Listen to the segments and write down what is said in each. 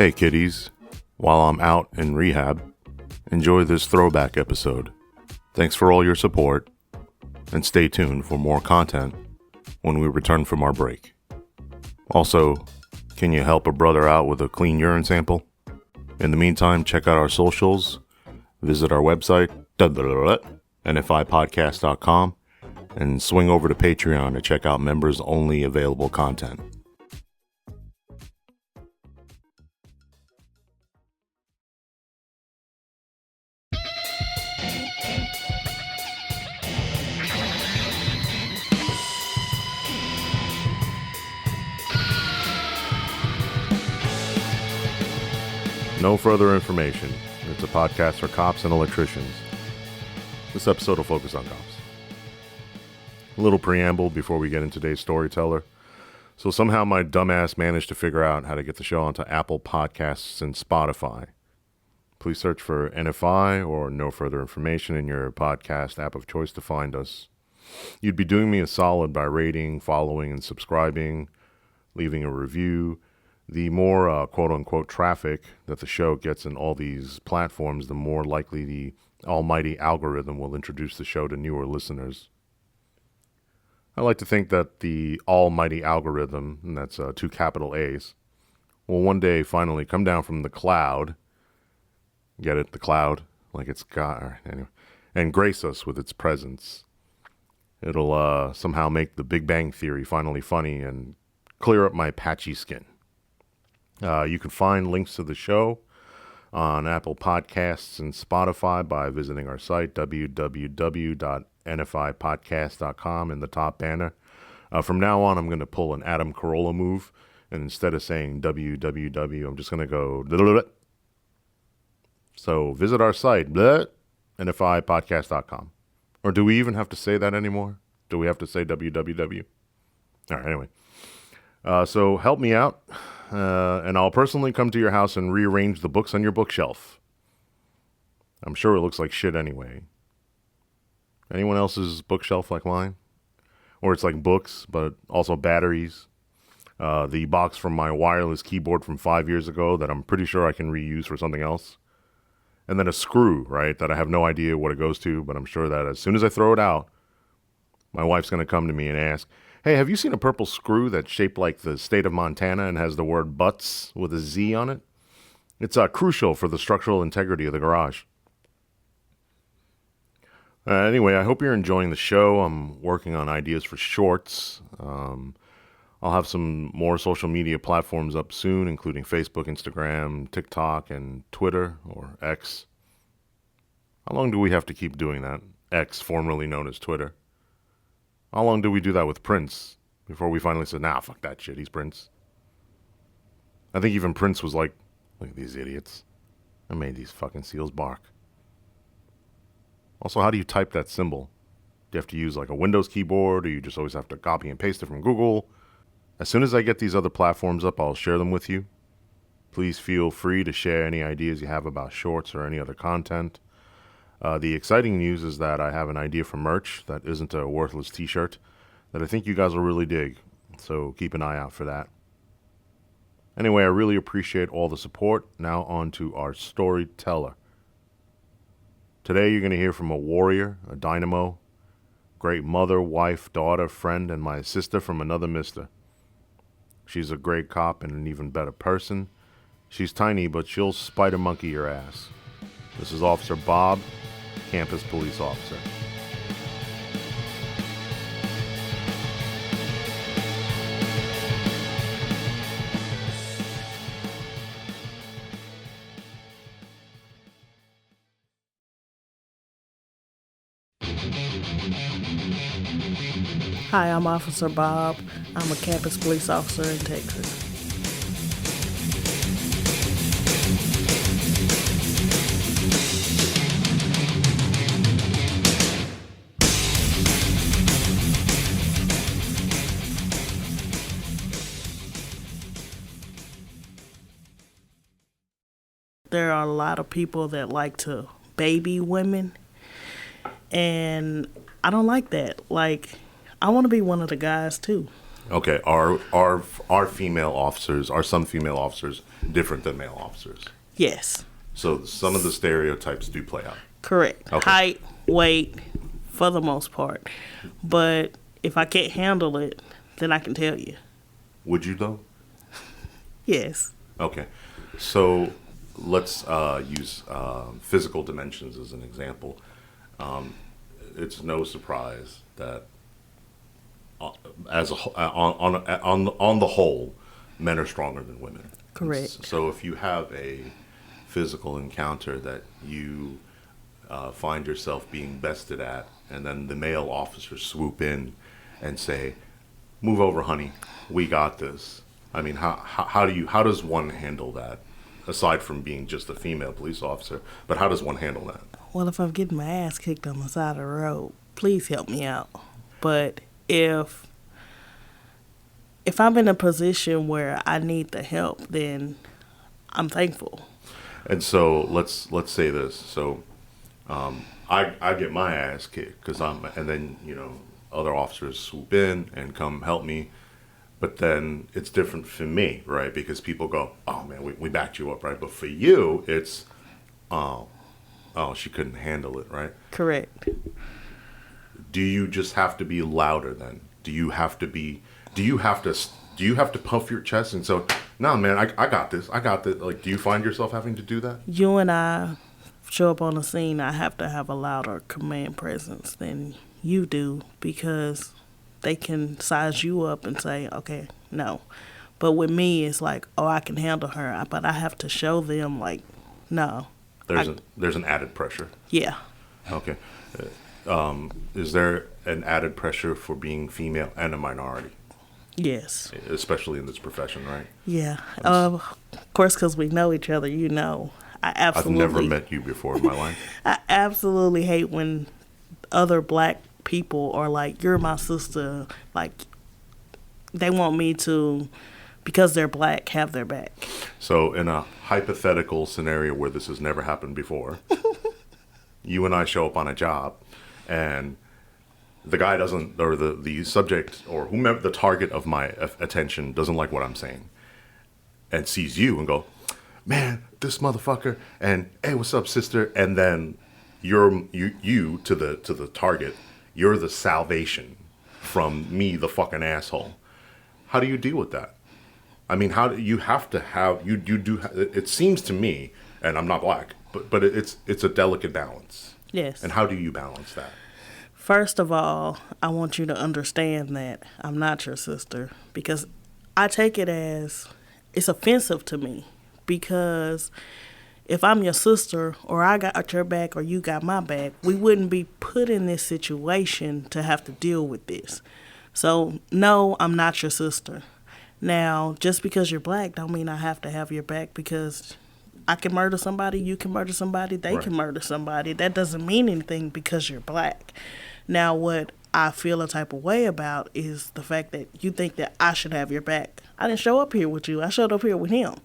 Hey kiddies, while I'm out in rehab, enjoy this throwback episode. Thanks for all your support, and stay tuned for more content when we return from our break. Also, can you help a brother out with a clean urine sample? In the meantime, check out our socials, visit our website, nfipodcast.com, and swing over to Patreon to check out members-only available content. No further information. It's a podcast for cops and electricians. This episode will focus on cops. A little preamble before we get into today's storyteller. So somehow my dumbass managed to figure out how to get the show onto Apple Podcasts and Spotify. Please search for NFI or No Further Information in your podcast app of choice to find us. You'd be doing me a solid by rating, following, and subscribing, leaving a review. The more quote-unquote traffic that the show gets in all these platforms, the more likely the almighty algorithm will introduce the show to newer listeners. I like to think that the almighty algorithm, and that's two capital A's, will one day finally come down from the cloud, get it, the cloud, like it's God, anyway, and grace us with its presence. It'll somehow make the Big Bang Theory finally funny and clear up my patchy skin. You can find links to the show on Apple Podcasts and Spotify by visiting our site, www.nfipodcast.com, in the top banner. From now on, I'm going to pull an Adam Carolla move, and instead of saying www, I'm just going to go blah, blah, blah. So visit our site, nfipodcast.com. Or do we even have to say that anymore? Do we have to say www? All right, anyway. So help me out. And I'll personally come to your house and rearrange the books on your bookshelf. I'm sure it looks like shit anyway. Anyone else's bookshelf like mine? Or it's like books, but also batteries. The box from my wireless keyboard from 5 years ago that I'm pretty sure I can reuse for something else. And then a screw, right, that I have no idea what it goes to, but I'm sure that as soon as I throw it out, my wife's going to come to me and ask, hey, have you seen a purple screw that's shaped like the state of Montana and has the word butts with a Z on it? It's crucial for the structural integrity of the garage. Anyway, I hope you're enjoying the show. I'm working on ideas for shorts. I'll have some more social media platforms up soon, including Facebook, Instagram, TikTok, and Twitter, or X. How long do we have to keep doing that? X, formerly known as Twitter. How long did we do that with Prince before we finally said, nah, fuck that shit, he's Prince? I think even Prince was like, look at these idiots. I made these fucking seals bark. Also, how do you type that symbol? Do you have to use like a Windows keyboard, or you just always have to copy and paste it from Google? As soon as I get these other platforms up, I'll share them with you. Please feel free to share any ideas you have about shorts or any other content. The exciting news is that I have an idea for merch that isn't a worthless t-shirt that I think you guys will really dig, so keep an eye out for that. Anyway, I really appreciate all the support. Now on to our storyteller. Today you're going to hear from a warrior, a dynamo, great mother, wife, daughter, friend, and my sister from another mister. She's a great cop and an even better person. She's tiny, but she'll spider monkey your ass. This is Officer Bob, campus police officer. Hi, I'm Officer Bob. I'm a campus police officer in Texas. There are a lot of people that like to baby women, and I don't like that. Like, I want to be one of the guys too. Okay, are female officers, are some female officers different than male officers? Yes, So some of the stereotypes do play out. correct. Okay. Height, weight, for the most part. But if I can't handle it, then I can tell you. Would you though? Yes. Okay, so let's use physical dimensions as an example. It's no surprise that on the whole, men are stronger than women. Correct. So if you have a physical encounter that you find yourself being bested at, and then the male officers swoop in and say, "Move over, honey, we got this." I mean, how does one handle that? Aside from being just a female police officer, but how does one handle that? Well, if I'm getting my ass kicked on the side of the road, please help me out. But if I'm in a position where I need the help, then I'm thankful. And so let's say this. So I get my ass kicked and then other officers swoop in and come help me. But then it's different for me, right? Because people go, "Oh man, we backed you up," right? But for you, it's, oh, she couldn't handle it, right? Correct. Do you just have to be louder then? Do you have to puff your chest and so, "No man, I got this. I got this." Like, do you find yourself having to do that? You and I show up on the scene, I have to have a louder command presence than you do, because they can size you up and say, "Okay, no." But with me, it's like, "Oh, I can handle her," but I have to show them, like, "No." There's an added pressure. Yeah. Okay. Is there an added pressure for being female and a minority, Yes. especially in this profession, right? Yeah. Of course, because we know each other, I've never met you before in my life. I absolutely hate when other black people are like, "You're my sister." Like, they want me to, because they're black, have their back. So in a hypothetical scenario where this has never happened before, you and I show up on a job and the guy doesn't, or the subject or whomever, the target of my attention doesn't like what I'm saying and sees you and go, "Man, this motherfucker," and, "Hey, what's up, sister?" And then you to the target, you're the salvation from me, the fucking asshole. How do you deal with that? I mean, how do you have to have you do? It seems to me, and I'm not black, but it's a delicate balance. Yes. And how do you balance that? First of all, I want you to understand that I'm not your sister, because I take it as it's offensive to me, because if I'm your sister, or I got your back, or you got my back, we wouldn't be put in this situation to have to deal with this. So, no, I'm not your sister. Now, just because you're black don't mean I have to have your back, because I can murder somebody, you can murder somebody, they Right. can murder somebody. That doesn't mean anything because you're black. Now, what I feel a type of way about is the fact that you think that I should have your back. I didn't show up here with you. I showed up here with him.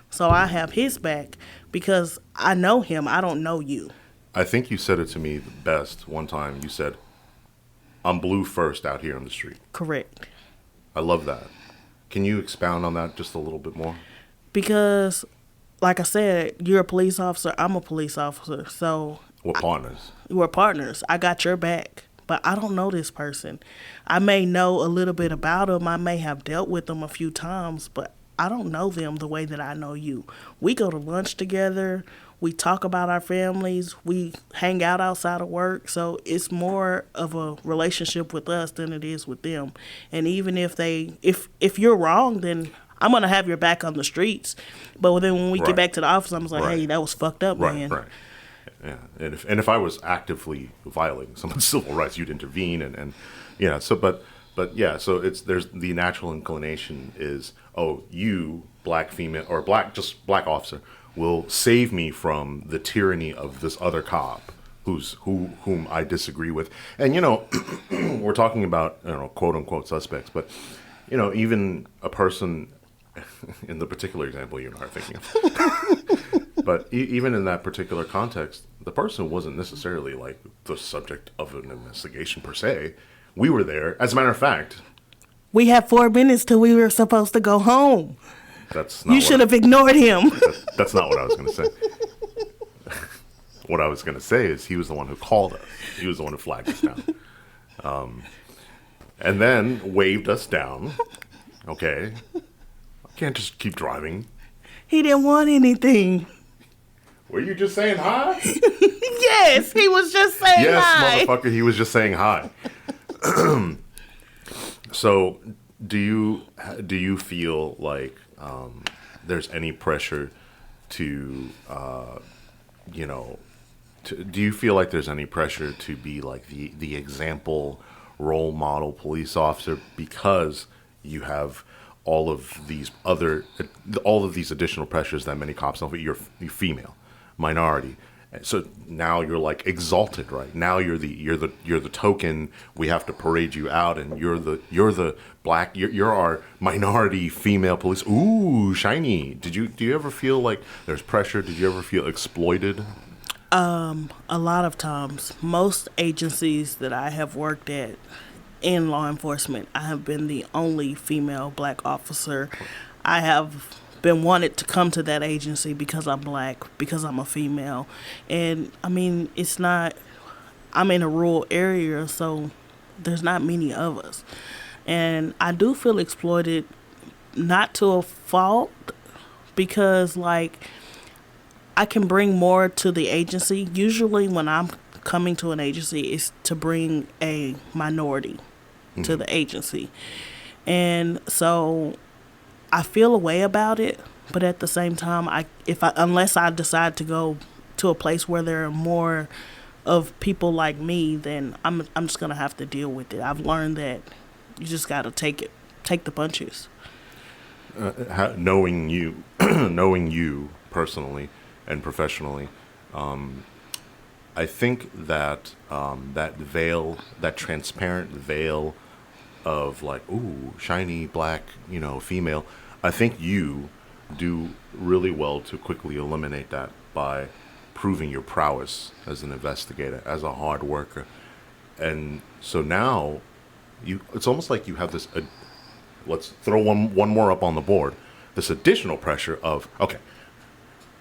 So I have his back because I know him. I don't know you. I think you said it to me best one time. You said, "I'm blue first out here on the street." Correct. I love that. Can you expound on that just a little bit more? Because, like I said, you're a police officer. I'm a police officer. So We're partners. we're partners. I got your back. But I don't know this person. I may know a little bit about them. I may have dealt with them a few times, but I don't know them the way that I know you. We go to lunch together. We talk about our families. We hang out outside of work. So it's more of a relationship with us than it is with them. And even if you're wrong, then I'm going to have your back on the streets. But then when we Right. get back to the office, I'm just like, Right. "Hey, that was fucked up, man." Right. Yeah. And if I was actively violating someone's civil rights, you'd intervene and yeah. So but yeah. So there's the natural inclination is, oh, you black female or black officer will save me from the tyranny of this other cop whom I disagree with. And we're talking about quote unquote suspects, but even a person in the particular example you and I are thinking of. But even in that particular context, the person wasn't necessarily like the subject of an investigation per se. We were there. As a matter of fact, We had 4 minutes till we were supposed to go home. That's not you should have ignored him. That's not what I was going to say. What I was going to say is he was the one who called us. He was the one who flagged us down. And then waved us down. Okay. I can't just keep driving. He didn't want anything. Were you just saying hi? Yes, he was just saying hi. Yes, motherfucker, he was just saying hi. So, do you feel like there's any pressure to, do you feel like there's any pressure to be like the example role model police officer because you have all of these additional pressures that many cops don't feel? You're female, minority. So now you're like exalted, right? Now you're the token. We have to parade you out, and you're the black. You're our minority female police. Ooh, shiny. Do you ever feel like there's pressure? Did you ever feel exploited? A lot of times. Most agencies that I have worked at in law enforcement, I have been the only female black officer. I have been wanted to come to that agency because I'm black, because I'm a female. And I mean, I'm in a rural area, so there's not many of us. And I do feel exploited, not to a fault, because like I can bring more to the agency. Usually when I'm coming to an agency, it's to bring a minority to the agency. And so I feel a way about it, but at the same time, unless I decide to go to a place where there are more of people like me, then I'm just gonna have to deal with it. I've learned that you just gotta take the punches. Knowing you, knowing you personally and professionally, I think that that transparent veil of like, ooh, shiny black, female. I think you do really well to quickly eliminate that by proving your prowess as an investigator, as a hard worker. And so now it's almost like you have this, let's throw one more up on the board, this additional pressure of, okay,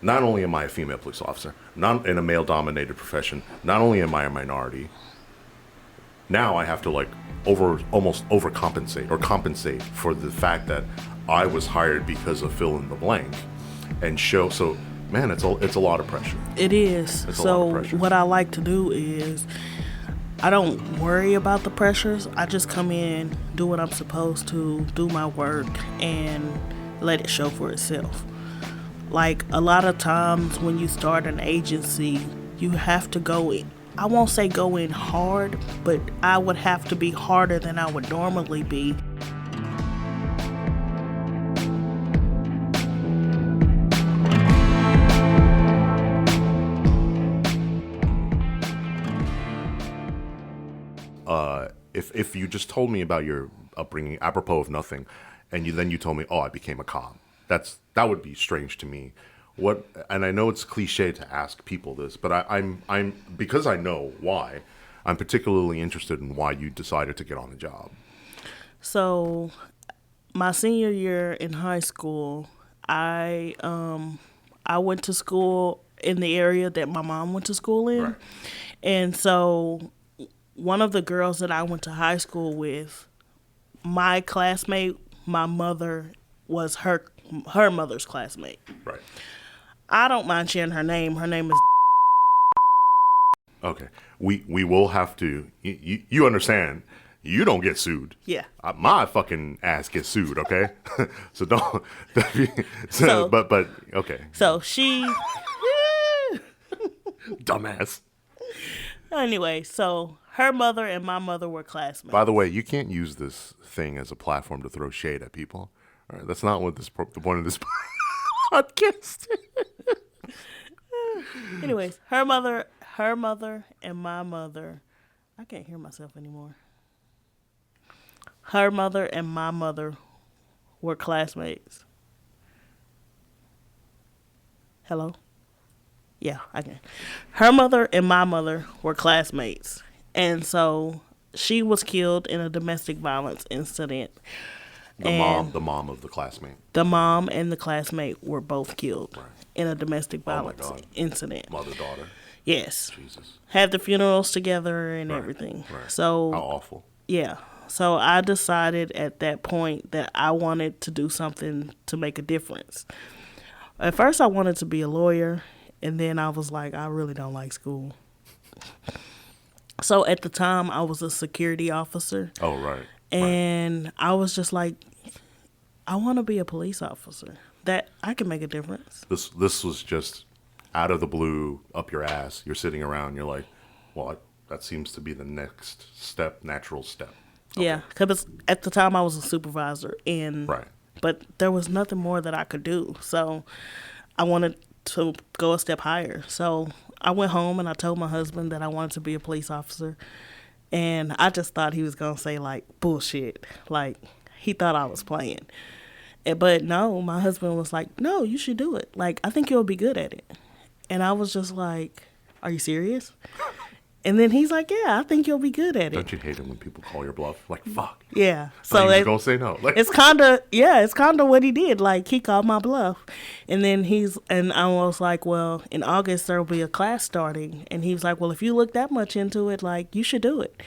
not only am I a female police officer, not in a male-dominated profession, not only am I a minority, now I have to like almost overcompensate or compensate for the fact that I was hired because of fill in the blank, and show. So, man, it's a lot of pressure. It is. So what I like to do is I don't worry about the pressures. I just come in, do what I'm supposed to, do my work, and let it show for itself. Like a lot of times when you start an agency, you have to go in. I won't say go in hard, but I would have to be harder than I would normally be. If you just told me about your upbringing, apropos of nothing, and then you told me, oh, I became a cop, that would be strange to me. And I know it's cliche to ask people this, but I'm because I know why, I'm particularly interested in why you decided to get on the job. So, my senior year in high school, I went to school in the area that my mom went to school in, right. And so one of the girls that I went to high school with, my classmate, my mother was her mother's classmate. Right. I don't mind sharing her name. Her name is. Okay. We will have to. You understand? You don't get sued. Yeah. My fucking ass gets sued. Okay. So don't. But okay. So she. Dumbass. Anyway, so her mother and my mother were classmates. By the way, you can't use this thing as a platform to throw shade at people. All right, that's not what the point of this podcast. Anyways, her mother and my mother, I can't hear myself anymore. Her mother and my mother were classmates. Hello? Yeah, I can. Her mother and my mother were classmates. And so she was killed in a domestic violence incident. The mom of the classmate. The mom and the classmate were both killed Right. in a domestic Oh my violence God. incident. Mother, daughter. Yes. Jesus. Had the funerals together and Right. everything. Right. So How awful. yeah. So I decided at that point that I wanted to do something to make a difference. At first I wanted to be a lawyer, and then I was like, I really don't like school. So at the time I was a security officer. Oh, right. And I was just like, I want to be a police officer. That I can make a difference. This was just out of the blue, up your ass. You're sitting around. You're like, well, that seems to be the next step, natural step. Okay. Yeah, because at the time I was a supervisor, and Right. but there was nothing more that I could do. So I wanted to go a step higher. So I went home and I told my husband that I wanted to be a police officer. And I just thought he was going to say, like, bullshit. Like, he thought I was playing. But no, my husband was like, no, you should do it. Like, I think you'll be good at it. And I was just like, are you serious? And then he's like, yeah, I think you'll be good at it. Don't you hate it when people call your bluff? Like, fuck. Yeah. So So he's going to say no. Like, it's kind of what he did. Like, he called my bluff. And then and I was like, well, in August there will be a class starting. And he was like, well, if you look that much into it, like, you should do it.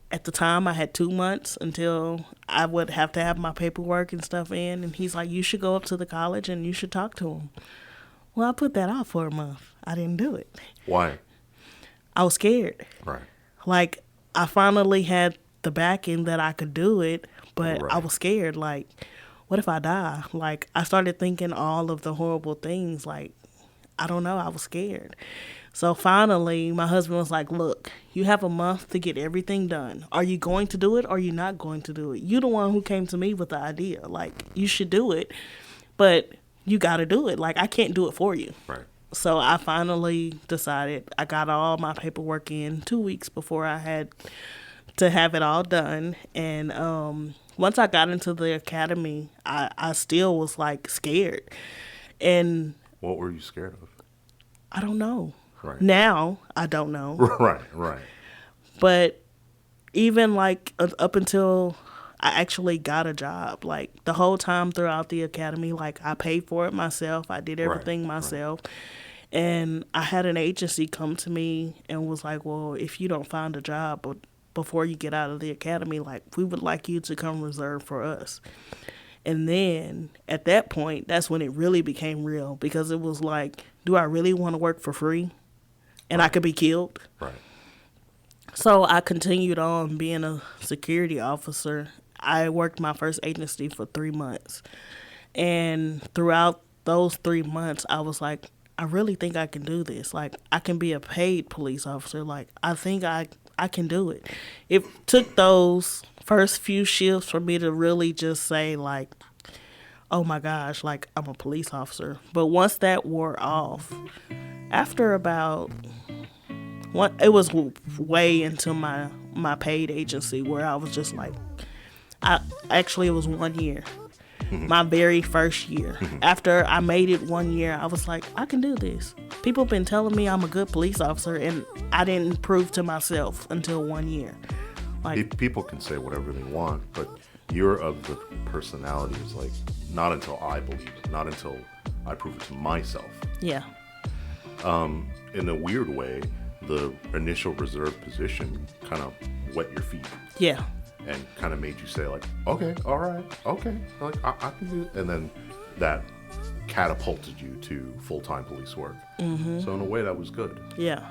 At the time I had 2 months until I would have to have my paperwork and stuff in. And he's like, you should go up to the college and you should talk to him. Well, I put that off for a month. I didn't do it. why? I was scared. Right. Like, I finally had the backing that I could do it, but I Right. was scared. Like, what if I die? Like, I started thinking all of the horrible things. Like, I don't know. I was scared. So finally, my husband was like, look, you have a month to get everything done. Are you going to do it or are you not going to do it? You're the one who came to me with the idea. Like, you should do it, but you got to do it. Like, I can't do it for you. Right. So I finally decided. I got all my paperwork in 2 weeks before I had to have it all done. And once I got into the academy, I still was like scared. And What were you scared of? I don't know. Right. Now I don't know. Right. But even like up until I actually got a job, like the whole time throughout the academy, like I paid for it myself. I did everything myself. And I had an agency come to me and was like, well, if you don't find a job before you get out of the academy, like, we would like you to come reserve for us. And then at that point, that's when it really became real, because it was like, do I really want to work for free? And I could be killed? Right. So I continued on being a security officer. I worked my first agency for 3 months. And throughout those 3 months, I was like, I really think I can do this. Like, I can be a paid police officer. Like, I think I can do it. It took those first few shifts for me to really just say, like, oh my gosh, like, I'm a police officer. But once that wore off, after about it was way into my paid agency where I was just like, it was 1 year. My very first year. After I made it 1 year, I was like, I can do this. People have been telling me I'm a good police officer, and I didn't prove to myself until 1 year. Like, People can say whatever they want, but you're of the personality is like, not until I believe it, not until I prove it to myself. yeah. In a weird way, the initial reserve position kind of wet your feet. Yeah. And kind of made you say, like, okay, all right, okay, like, I can do it. And then that catapulted you to full-time police work. Mm-hmm. So in a way, that was good. Yeah.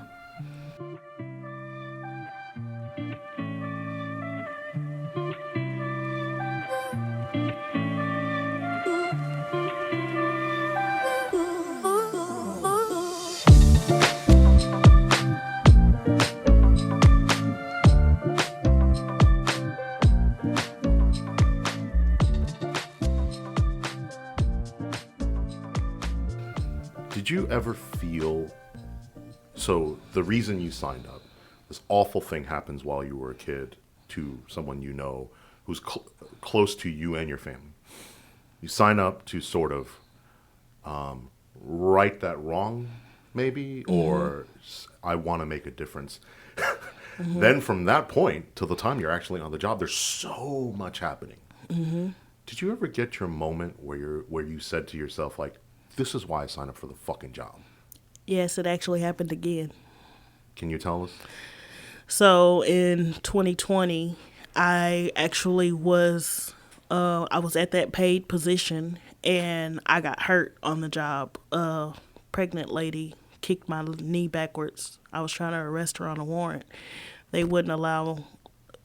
Did you ever feel, so the reason you signed up, this awful thing happens while you were a kid to someone you know who's close to you and your family. You sign up to sort of right that wrong, maybe, or I want to make a difference. Then from that point till the time you're actually on the job, there's so much happening. Did you ever get your moment where you said to yourself, like, this is why I signed up for the fucking job? Yes, it actually happened again. Can you tell us? So in 2020, I actually was I was at that paid position and I got hurt on the job. A pregnant lady kicked my knee backwards. I was trying to arrest her on a warrant. They wouldn't allow.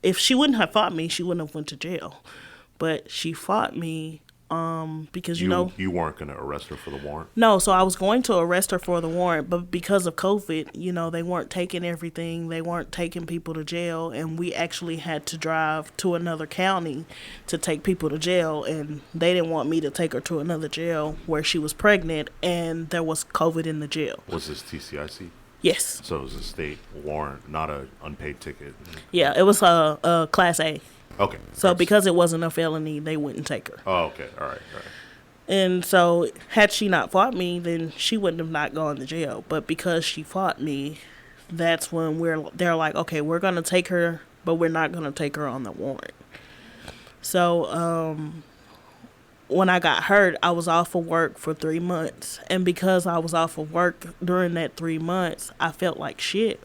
If she wouldn't have fought me, she wouldn't have went to jail. But she fought me because you weren't going to arrest her for the warrant? No, so I was going to arrest her for the warrant, but because of COVID, they weren't taking everything. They weren't taking people to jail, and we actually had to drive to another county to take people to jail, and they didn't want me to take her to another jail where she was pregnant, and there was COVID in the jail. Was this TCIC? Yes. So it was a state warrant, not an unpaid ticket? Yeah, it was a Class A. Okay. So because it wasn't a felony, they wouldn't take her. Oh, okay. All right. And so had she not fought me, then she wouldn't have not gone to jail. But because she fought me, that's when they're like, okay, we're going to take her, but we're not going to take her on the warrant. So when I got hurt, I was off of work for 3 months. And because I was off of work during that 3 months, I felt like shit.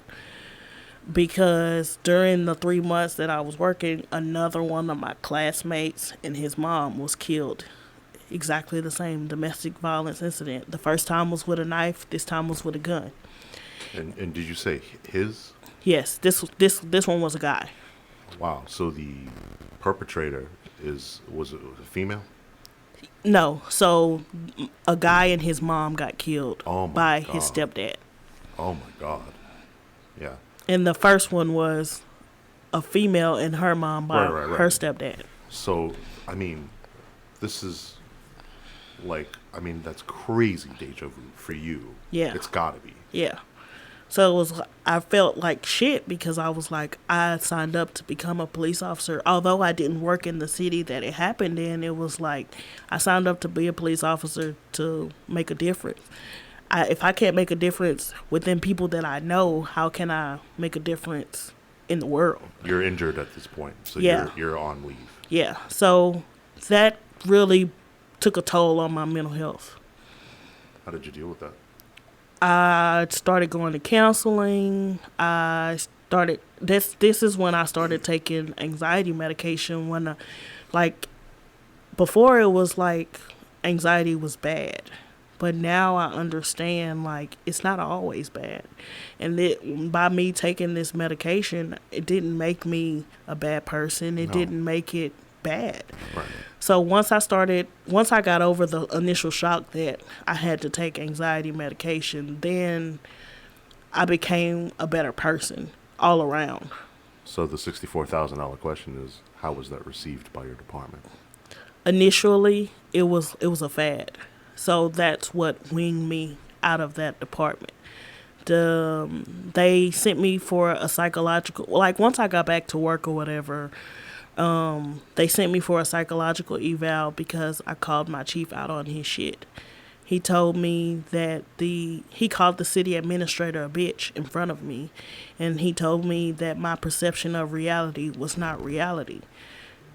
Because during the 3 months that I was working, another one of my classmates and his mom was killed. Exactly the same domestic violence incident. The first time was with a knife. This time was with a gun. And did you say his? Yes, this one was a guy. Wow. So the perpetrator was it a female? No. So a guy and his mom got killed by his stepdad. Oh my God. Yeah. And the first one was a female and her mom by her stepdad. So I mean, this is. That's crazy deja vu for you. Yeah. It's gotta be. Yeah. So I felt like shit because I was like, I signed up to become a police officer. Although I didn't work in the city that it happened in, it was like, I signed up to be a police officer to make a difference. If I can't make a difference within people that I know, how can I make a difference in the world? You're injured at this point, so you're on leave. Yeah. So that really took a toll on my mental health. How did you deal with that? I started going to counseling. This is when I started taking anxiety medication. Before it was like anxiety was bad, but now I understand like it's not always bad. And by me taking this medication, it didn't make me a bad person. It didn't make it bad. Right. So once I got over the initial shock that I had to take anxiety medication, then I became a better person all around. So the $64,000 question is, how was that received by your department? Initially, it was a fad. So that's what winged me out of that department. They sent me for a psychological, once I got back to work or whatever, they sent me for a psychological eval because I called my chief out on his shit. He told me that he called the city administrator a bitch in front of me, and he told me that my perception of reality was not reality.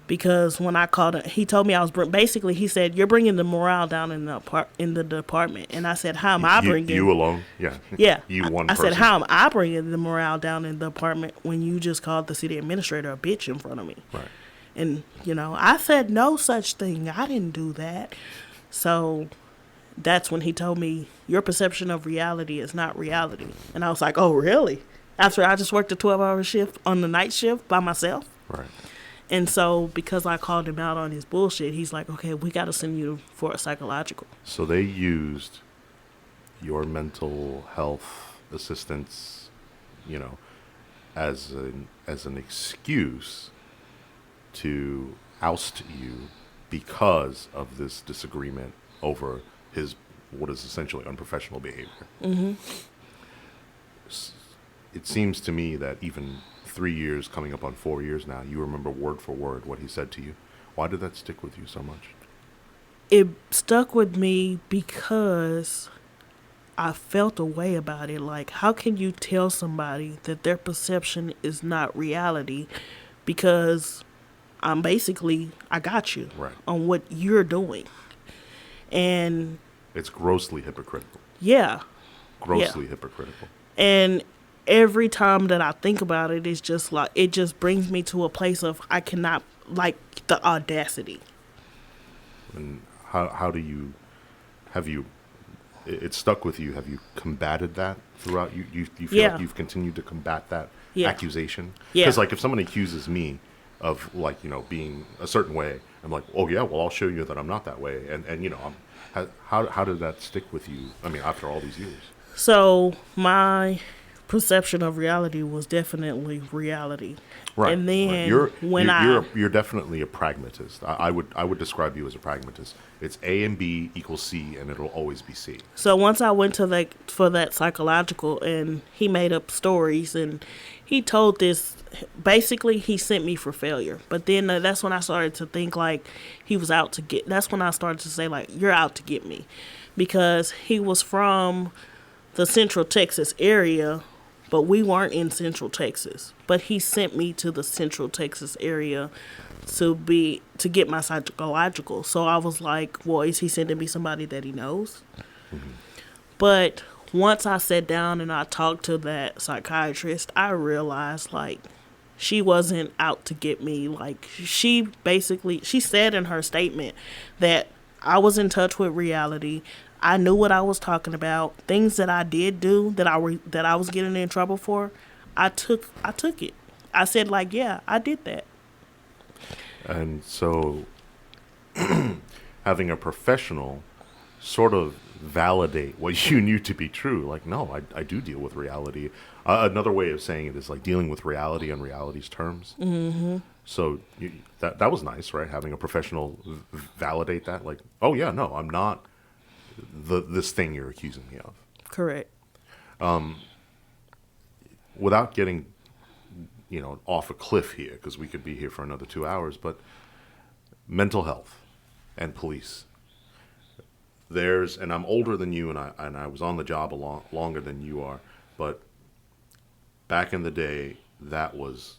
Because when I called him, he told me he said, you're bringing the morale down in the department. And I said, how am I bringing... You alone? Yeah. Yeah. You one person. I said, how am I bringing the morale down in the department when you just called the city administrator a bitch in front of me? Right. And, I said no such thing. I didn't do that. So that's when he told me, your perception of reality is not reality. And I was like, oh, really? After I just worked a 12-hour shift on the night shift by myself? Right. And so because I called him out on his bullshit, he's like, okay, we got to send you for a psychological. So they used your mental health assistance, as an excuse to oust you because of this disagreement over his what is essentially unprofessional behavior. Mm-hmm. It seems to me that even 3 years, coming up on 4 years now, you remember word for word what he said to you. Why did that stick with you so much? It stuck with me because I felt a way about it. Like, how can you tell somebody that their perception is not reality? Because I got you Right. on what you're doing. And It's grossly hypocritical. yeah, Grossly hypocritical. and every time that I think about it, it's just like, it just brings me to a place of I cannot, like, the audacity. And how do you, have you, it stuck with you, have you combated that throughout? You feel Yeah. like you've continued to combat that Yeah. accusation? Yeah. Because, like, if someone accuses me of, like, being a certain way, I'm like, oh, yeah, well, I'll show you that I'm not that way. And how did that stick with you, I mean, after all these years? So my perception of reality was definitely reality. Right. And then right. You're definitely a pragmatist. I would describe you as a pragmatist. It's A and B equals C, and it'll always be C. So once I went to for that psychological, and he made up stories, and he told this, basically he sent me for failure. But then that's when I started to think like he was out to get. That's when I started to say like, you're out to get me, because he was from the Central Texas area, but we weren't in Central Texas. But he sent me to the Central Texas area to get my psychological. So I was like, well, is he sending me somebody that he knows? Mm-hmm. But once I sat down and I talked to that psychiatrist, I realized like she wasn't out to get me. Like, she said in her statement that I was in touch with reality. I knew what I was talking about. Things that I did do that I was getting in trouble for, I took it. I said like, yeah, I did that. And so having a professional sort of validate what you knew to be true, like, no, I do deal with reality. Another way of saying it is like dealing with reality on reality's terms. Mm-hmm. So that was nice, right? Having a professional validate that, like, oh yeah, no, I'm not this thing you're accusing me of. Correct. Without getting, off a cliff here, because we could be here for another 2 hours, but mental health and police. And I'm older than you, and I was on the job longer than you are, but back in the day, that was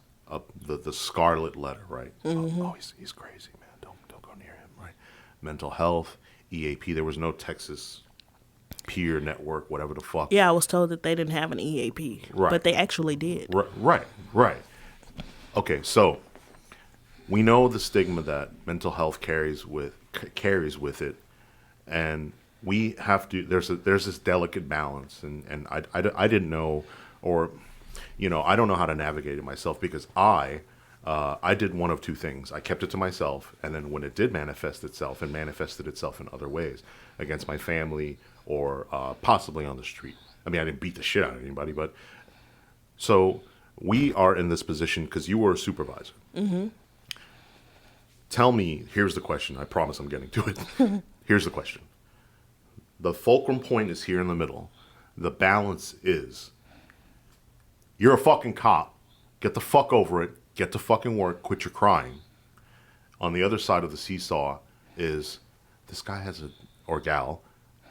the scarlet letter, right? Mm-hmm. Oh, he's crazy, man. Don't go near him, right? Mental health, EAP. There was no Texas peer network, whatever the fuck. Yeah, I was told that they didn't have an EAP, right. But they actually did. Right. Okay, so we know the stigma that mental health carries with it, and we have to. There's this delicate balance, and I didn't know, or I don't know how to navigate it myself, because I did one of two things. I kept it to myself, and then when it did manifested itself in other ways, against my family or possibly on the street. I mean, I didn't beat the shit out of anybody, but so we are in this position because you were a supervisor. Mm-hmm. Tell me, here's the question. I promise I'm getting to it. Here's the question. The fulcrum point is here in the middle. The balance is, you're a fucking cop. Get the fuck over it. Get to fucking work. Quit your crying. On the other side of the seesaw is, this guy or gal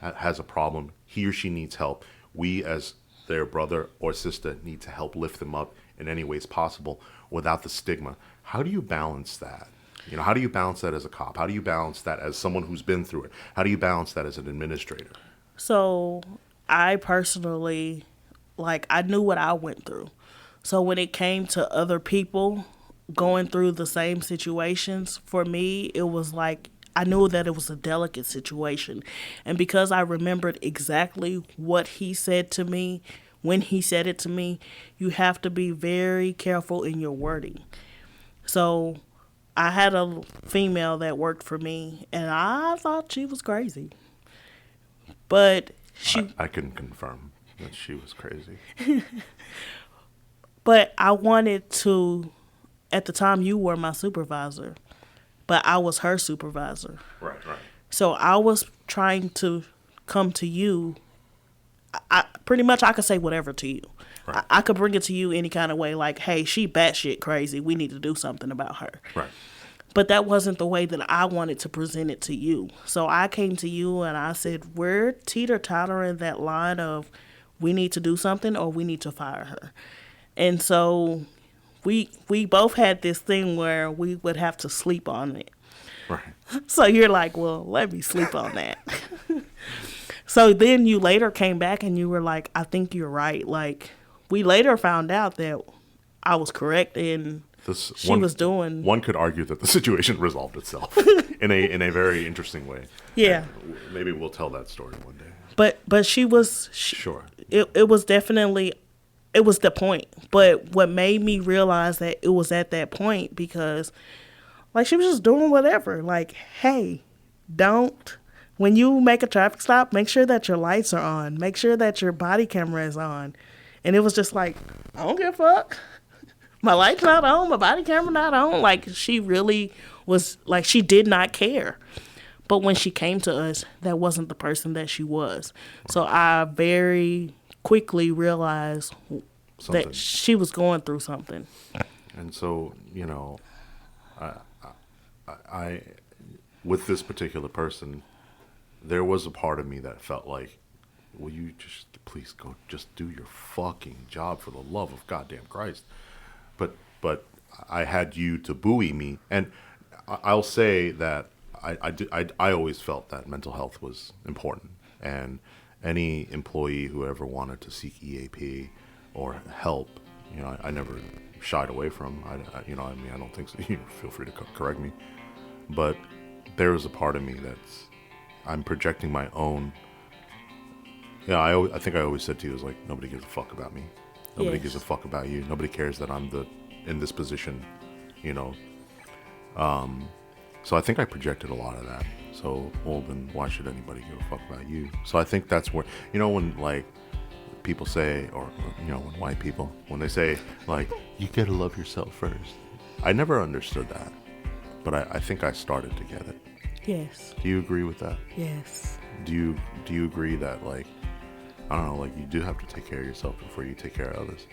has a problem. He or she needs help. We, as their brother or sister, need to help lift them up in any ways possible without the stigma. How do you balance that? How do you balance that as a cop? How do you balance that as someone who's been through it? How do you balance that as an administrator? So I personally, I knew what I went through. So when it came to other people going through the same situations, for me, it was like, I knew that it was a delicate situation. And because I remembered exactly what he said to me, when he said it to me, you have to be very careful in your wording. So I had a female that worked for me, and I thought she was crazy. But I can confirm that she was crazy. But I wanted to, at the time you were my supervisor, but I was her supervisor. Right. So I was trying to come to you. Pretty much I could say whatever to you. Right. I could bring it to you any kind of way, like, hey, she batshit crazy. We need to do something about her. Right. But that wasn't the way that I wanted to present it to you. So I came to you and I said, we're teeter-tottering that line of we need to do something or we need to fire her. And so we both had this thing where we would have to sleep on it. Right. So you're like, well, let me sleep on that. So then you later came back and you were like, I think you're right. Like, we later found out that I was correct and was doing. One could argue that the situation resolved itself in a very interesting way. Yeah. And maybe we'll tell that story one day. But Sure. It was definitely, it was the point. But what made me realize that it was at that point because, like, she was just doing whatever. Like, hey, when you make a traffic stop, make sure that your lights are on. Make sure that your body camera is on. And it was just like, I don't give a fuck. My light's not on. My body camera not on. Like, she really was, like, she did not care. But when she came to us, that wasn't the person that she was. So I very quickly realized that she was going through something. And so, I with this particular person, there was a part of me that felt like, will you just please go just do your fucking job for the love of goddamn Christ. But I had you to buoy me. And I'll say that I always felt that mental health was important. And any employee who ever wanted to seek EAP or help, I never shied away from. I don't think so. You feel free to correct me. But there is a part of me I'm projecting my own. I think I always said to you, is like, nobody gives a fuck about me. Nobody gives a fuck about you. Nobody cares that I'm in this position, So I think I projected a lot of that. So, well, then why should anybody give a fuck about you? So I think that's where, when like people say, or when white people, when they say like, you gotta love yourself first. I never understood that, but I think I started to get it. Yes. Do you agree with that? Yes. Do you agree that, like, I don't know, like, you do have to take care of yourself before you take care of others?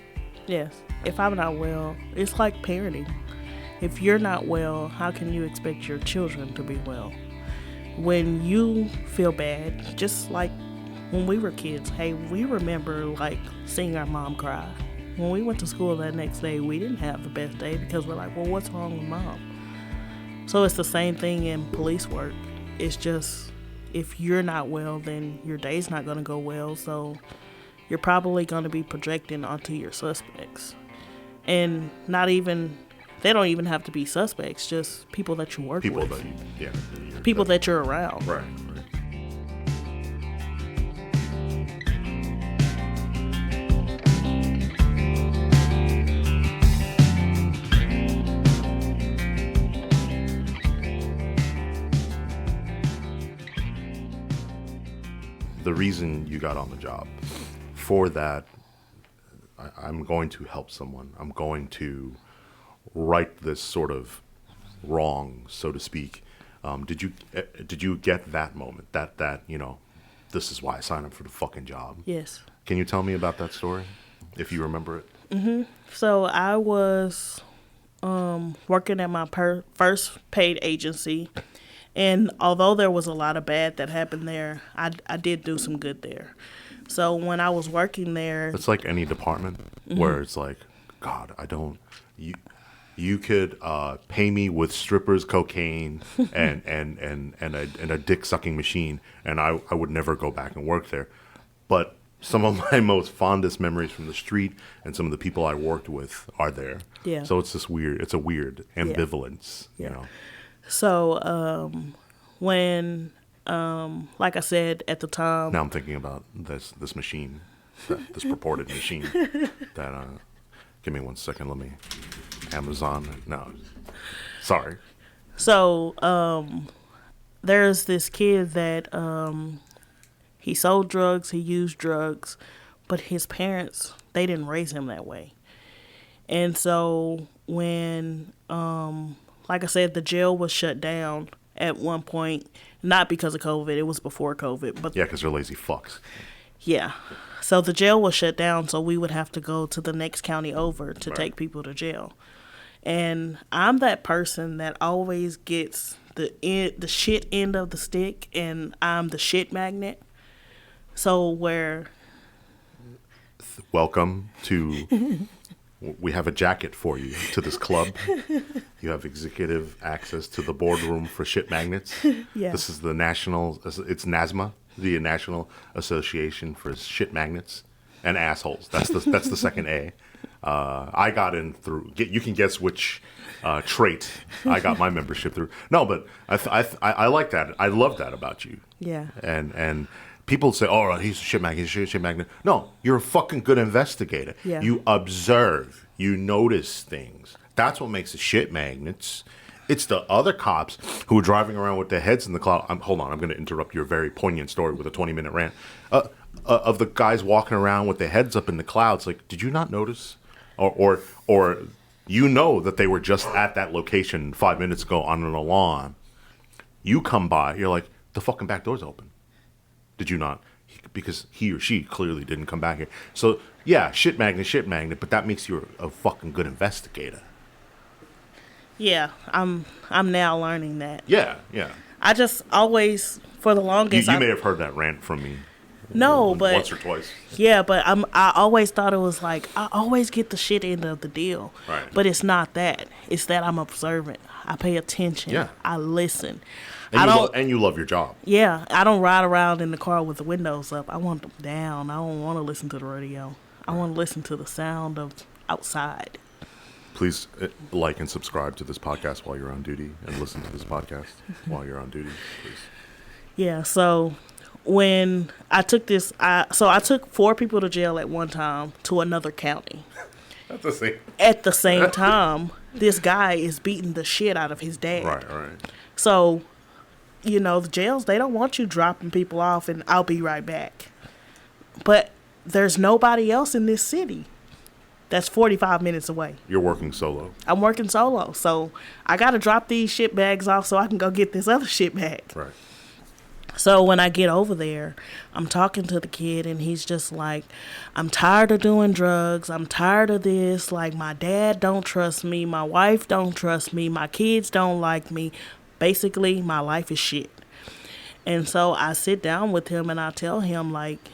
Yes. If I'm not well, it's like parenting. If you're not well, how can you expect your children to be well? When you feel bad, just like when we were kids, hey, we remember, like, seeing our mom cry. When we went to school that next day, we didn't have the best day because we're like, well, what's wrong with mom? So it's the same thing in police work. It's just, if you're not well, then your day's not going to go well. So you're probably going to be projecting onto your suspects. And they don't even have to be suspects, just people that you work with. People that you're around. Right. The reason you got on the job, for that, I'm going to help someone. I'm going to right this sort of wrong, so to speak. Did you get that moment? That this is why I signed up for the fucking job? Yes. Can you tell me about that story, if you remember it? Mm-hmm. So I was working at my first paid agency. And although there was a lot of bad that happened there, I did do some good there. So when I was working there... It's like any department where it's like, God, you could pay me with strippers, cocaine, and a dick-sucking machine, and I would never go back and work there. But some of my most fondest memories from the street and some of the people I worked with are there. Yeah. So it's a weird ambivalence, So when, like I said at the time... Now I'm thinking about this machine, this purported machine that, give me 1 second, let me, Amazon, no, sorry. So there's this kid that he sold drugs, he used drugs, but his parents, they didn't raise him that way. And so when... like I said, the jail was shut down at one point, not because of COVID. It was before COVID. But yeah, because they're lazy fucks. Yeah. So the jail was shut down, so we would have to go to the next county over to take people to jail. And I'm that person that always gets the shit end of the stick, and I'm the shit magnet. So where... Welcome to... We have a jacket for you to this club. You have executive access to the boardroom for shit magnets. Yeah. This is the national... It's NASMA, the National Association for Shit Magnets and Assholes. That's the second A. I got in through... You can guess which trait I got my membership through. No, but I like that. I love that about you. Yeah. And people say, oh, he's a shit magnet, he's a shit magnet. No, you're a fucking good investigator. Yeah. You observe. You notice things. That's what makes the shit magnets. It's the other cops who are driving around with their heads in the cloud. Hold on, I'm going to interrupt your very poignant story with a 20-minute rant. Of the guys walking around with their heads up in the clouds. Like, did you not notice? Or you know that they were just at that location 5 minutes ago on an alarm. You come by, you're like, the fucking back door's open. Did you not? Because he or she clearly didn't come back here. So, yeah, shit magnet, but that makes you a fucking good investigator. Yeah, I'm now learning that. Yeah. I just always, for the longest... You may have heard that rant from me. No, but... Once or twice. Yeah, but I always thought it was like, I always get the shit end of the deal. Right. But it's not that. It's that I'm observant. I pay attention. Yeah. I listen. And you love your job. Yeah, I don't ride around in the car with the windows up. I want them down. I don't want to listen to the radio. I want to listen to the sound of outside. Please like and subscribe to this podcast while you're on duty, and listen to this podcast while you're on duty, please. Yeah, so when I took this, I took 4 people to jail at one time to another county. At the same time, this guy is beating the shit out of his dad. Right. So, the jails, they don't want you dropping people off and I'll be right back. But there's nobody else in this city that's 45 minutes away. You're working solo. I'm working solo. So I got to drop these shit bags off so I can go get this other shit bag. Right. So when I get over there, I'm talking to the kid and he's just like, I'm tired of doing drugs. I'm tired of this. Like, my dad don't trust me. My wife don't trust me. My kids don't like me. Basically, my life is shit. And so I sit down with him and I tell him, like,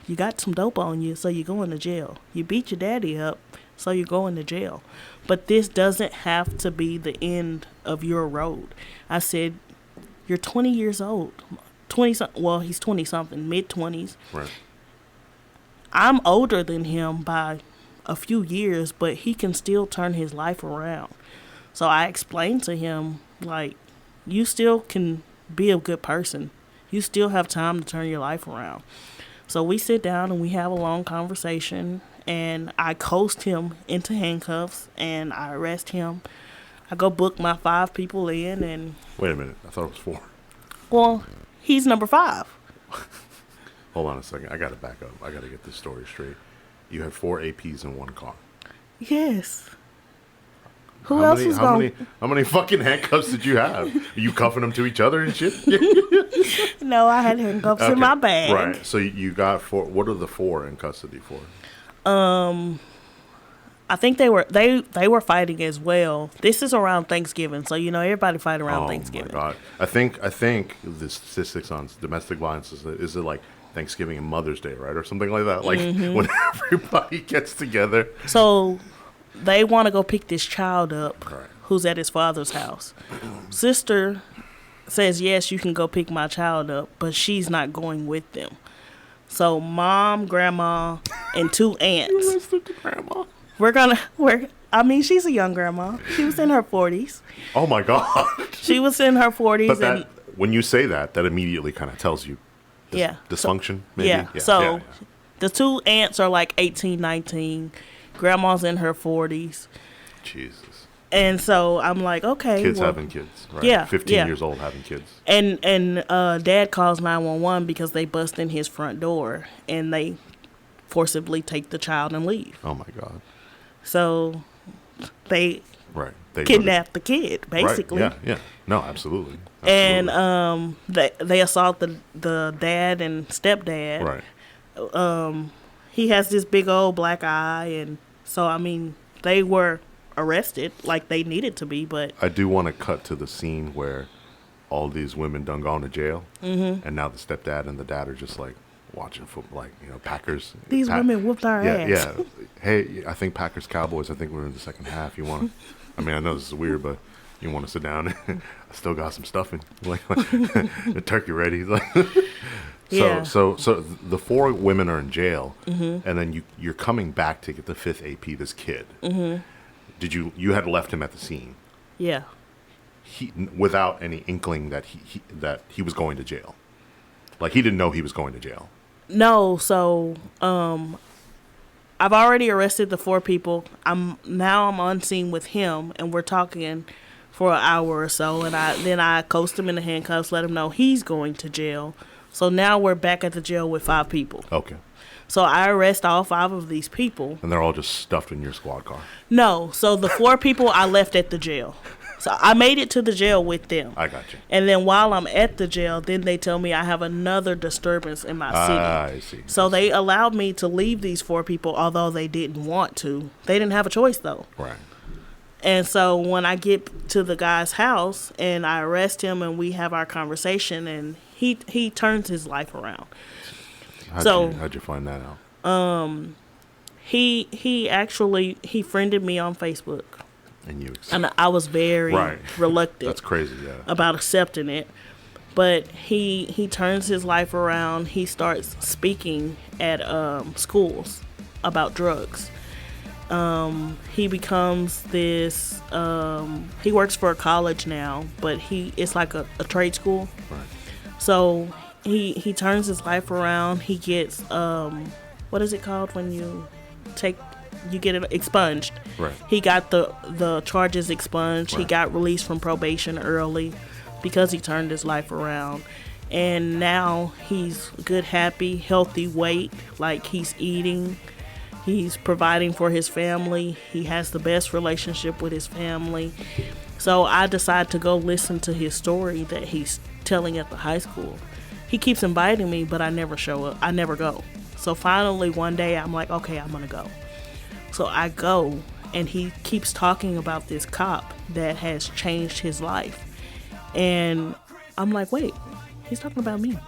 you got some dope on you, so you're going to jail. You beat your daddy up, so you're going to jail. But this doesn't have to be the end of your road. I said, you're 20 years old. He's 20-something, mid-20s. Right. I'm older than him by a few years, but he can still turn his life around. So I explained to him, like, you still can be a good person. You still have time to turn your life around. So we sit down and we have a long conversation, and I coast him into handcuffs and I arrest him. I go book my 5 people in and... Wait a minute. I thought it was 4. Well, he's number 5. Hold on a second. I got to back up. I got to get this story straight. You had 4 APs in one car. Yes. How many fucking handcuffs did you have? Are you cuffing them to each other and shit? No, I had handcuffs in my bag. Right. So you got 4. What are the 4 in custody for? I think they were fighting as well. This is around Thanksgiving, so everybody fight around Thanksgiving. Oh my God! I think the statistics on domestic violence is it like Thanksgiving and Mother's Day, right, or something like that? Like when everybody gets together. So they want to go pick this child up, right, who's at his father's house. Sister says, yes, you can go pick my child up, but she's not going with them. So mom, grandma, and 2 aunts. You arrested the grandma. She's a young grandma. She was in her 40s. Oh my God. She was in her 40s. But when you say that immediately kind of tells you dysfunction, maybe? Yeah. So the 2 aunts are like 18, 19. Grandma's in her 40s. Jesus. And so I'm like, okay. Kids having kids, right? Yeah. 15 years old having kids. And Dad calls 911 because they bust in his front door and they forcibly take the child and leave. Oh my God. So they They kidnap the kid, basically. Right. Yeah. No, absolutely. And they assault the dad and stepdad. Right. He has this big old black eye, and so they were arrested like they needed to be, but I do want to cut to the scene where all these women done gone to jail, and now the stepdad and the dad are just like watching football, like, you know, Packers. these women whooped our ass. Yeah. Hey, I think Packers Cowboys. I think we're in the second half. You want to? I mean, I know this is weird, but you want to sit down? I still got some stuffing, like the turkey ready. Like, Yeah. so the 4 women are in jail, and then you're coming back to get the 5th AP. This kid. Did you had left him at the scene? Yeah. Without any inkling that he was going to jail. Like, he didn't know he was going to jail. No, so I've already arrested the 4 people. I'm on scene with him, and we're talking for an hour or so, and I coast him in the handcuffs, let him know he's going to jail. So now we're back at the jail with 5 people. Okay. So I arrest all 5 of these people. And they're all just stuffed in your squad car. No, so the 4 people I left at the jail. So I made it to the jail with them. I got you. And then while I'm at the jail, then they tell me I have another disturbance in my city. I see. So they allowed me to leave these 4 people, although they didn't want to. They didn't have a choice, though. Right. And so when I get to the guy's house and I arrest him and we have our conversation, and he turns his life around. How'd you find that out? He friended me on Facebook. And I was very reluctant. That's crazy, yeah. About accepting it. But he turns his life around. He starts speaking at schools about drugs. He becomes this. He works for a college now, but it's like a trade school. Right. So he turns his life around. He gets what is it called when you get it expunged. Right. He got the charges expunged. Right. He got released from probation early because he turned his life around. And now he's good, happy, healthy weight. Like, he's eating. He's providing for his family. He has the best relationship with his family. So I decide to go listen to his story that he's telling at the high school. He keeps inviting me, but I never show up. I never go. So finally one day I'm like, okay, I'm going to go. So I go, and he keeps talking about this cop that has changed his life. And I'm like, wait, he's talking about me.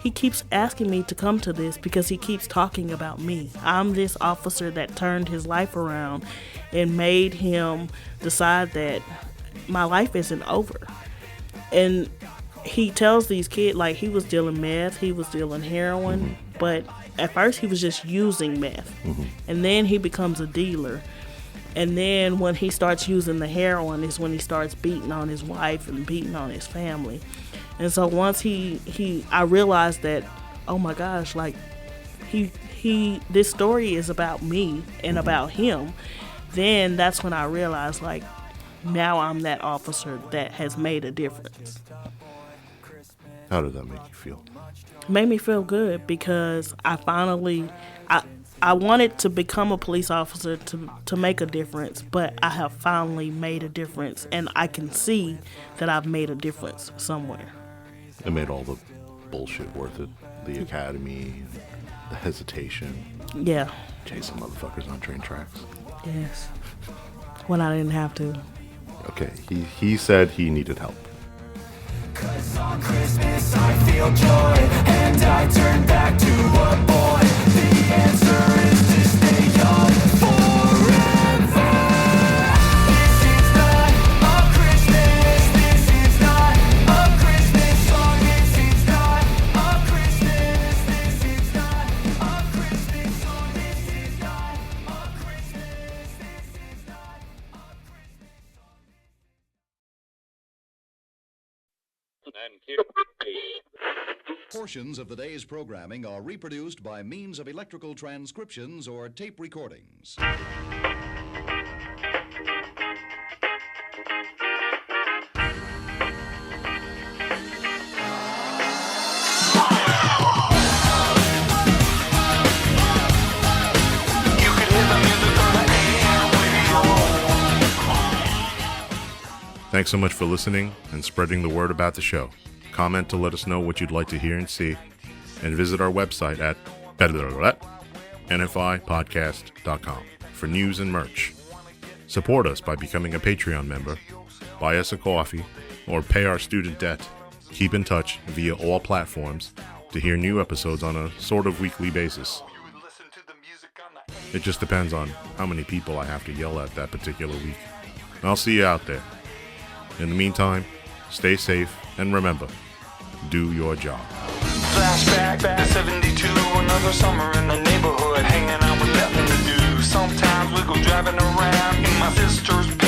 He keeps asking me to come to this because he keeps talking about me. I'm this officer that turned his life around and made him decide that my life isn't over. And he tells these kids, like, he was dealing meth, he was dealing heroin, but at first he was just using meth. And then he becomes a dealer. And then when he starts using the heroin is when he starts beating on his wife and beating on his family. And so once I realized that, oh my gosh, like, this story is about me and about him, then that's when I realized, like, now I'm that officer that has made a difference. How did that make you feel? It made me feel good because I wanted to become a police officer to make a difference, but I have finally made a difference, and I can see that I've made a difference somewhere. It made all the bullshit worth it. The academy, the hesitation. Yeah. Chasing motherfuckers on train tracks. Yes. When I didn't have to. Okay, he said he needed help. 'Cause on Christmas I feel joy, and I turn back to a boy. The answer is to stay young forever. This is not a Christmas, this is not a Christmas song, this is not a Christmas, this is not a Christmas song, this is not a Christmas, this is not a Portions of the day's programming are reproduced by means of electrical transcriptions or tape recordings. Thanks so much for listening and spreading the word about the show. Comment to let us know what you'd like to hear and see, and visit our website at nfipodcast.com for news and merch. Support us by becoming a Patreon member, buy us a coffee, or pay our student debt. Keep in touch via all platforms to hear new episodes on a sort of weekly basis. It just depends on how many people I have to yell at that particular week. I'll see you out there. In the meantime, stay safe and remember, do your job. Flashback back to 72, another summer in the neighborhood, hanging out with nothing to do. Sometimes we go driving around in my sister's